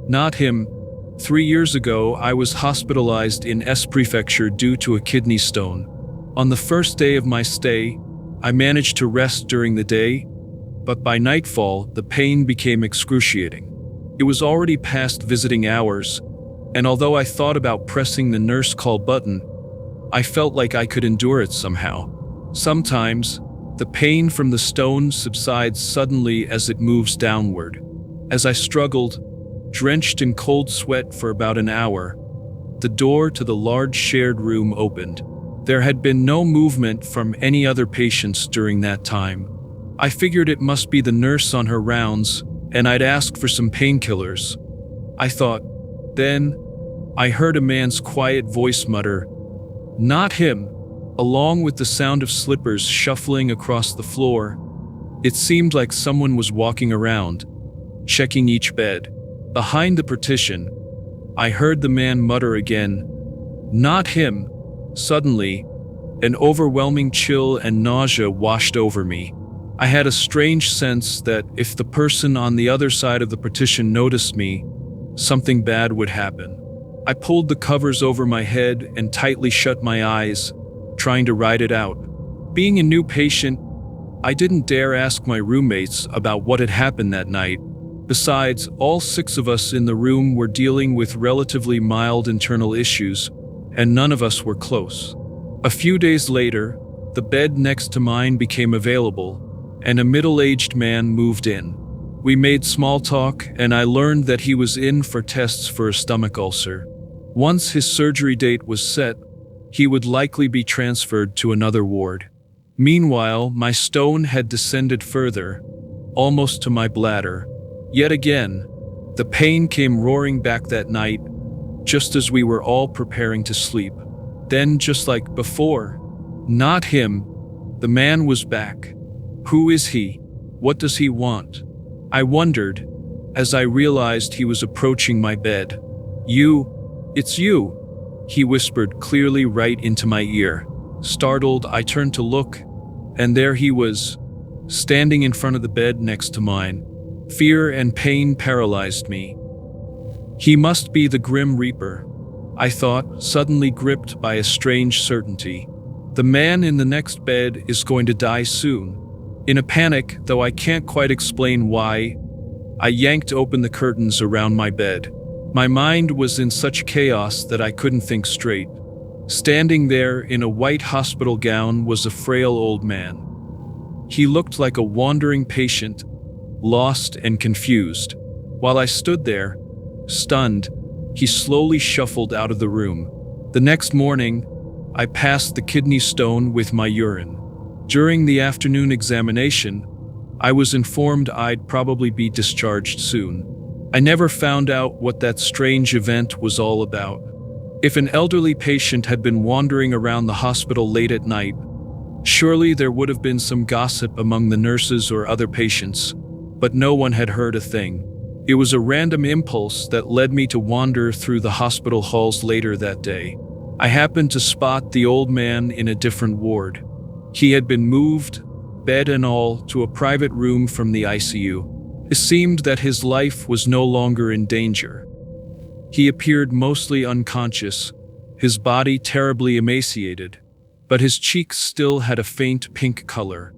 Not him. 3 years ago, I was hospitalized in S Prefecture due to a kidney stone. On the first day of my stay, I managed to rest during the day, but by nightfall, the pain became excruciating. It was already past visiting hours, and although I thought about pressing the nurse call button, I felt like I could endure it somehow. Sometimes, the pain from the stone subsides suddenly as it moves downward. As I struggled, drenched in cold sweat for about an hour, the door to the large shared room opened. There had been no movement from any other patients during that time. I figured it must be the nurse on her rounds, and I'd ask for some painkillers, I thought. Then, I heard a man's quiet voice mutter, "Not him," along with the sound of slippers shuffling across the floor. It seemed like someone was walking around, checking each bed. Behind the partition, I heard the man mutter again, "Not him." Suddenly, an overwhelming chill and nausea washed over me. I had a strange sense that if the person on the other side of the partition noticed me, something bad would happen. I pulled the covers over my head and tightly shut my eyes, trying to ride it out. Being a new patient, I didn't dare ask my roommates about what had happened that night. Besides, all 6 of us in the room were dealing with relatively mild internal issues, and none of us were close. A few days later, the bed next to mine became available, and a middle-aged man moved in. We made small talk, and I learned that he was in for tests for a stomach ulcer. Once his surgery date was set, he would likely be transferred to another ward. Meanwhile, my stone had descended further, almost to my bladder. Yet again, the pain came roaring back that night, just as we were all preparing to sleep. Then, just like before, not him, the man was back. Who is he? What does he want? I wondered, as I realized he was approaching my bed. It's you, he whispered clearly right into my ear. Startled, I turned to look, and there he was, standing in front of the bed next to mine. Fear and pain paralyzed me. He must be the Grim Reaper, I thought, suddenly gripped by a strange certainty. The man in the next bed is going to die soon. In a panic, though I can't quite explain why, I yanked open the curtains around my bed. My mind was in such chaos that I couldn't think straight. Standing there in a white hospital gown was a frail old man. He looked like a wandering patient, lost and confused. While I stood there, stunned, he slowly shuffled out of the room. The next morning, I passed the kidney stone with my urine. During the afternoon examination, I was informed I'd probably be discharged soon. I never found out what that strange event was all about. If an elderly patient had been wandering around the hospital late at night, surely there would have been some gossip among the nurses or other patients, but no one had heard a thing. It was a random impulse that led me to wander through the hospital halls later that day. I happened to spot the old man in a different ward. He had been moved, bed and all, to a private room from the ICU. It seemed that his life was no longer in danger. He appeared mostly unconscious, his body terribly emaciated, but his cheeks still had a faint pink color.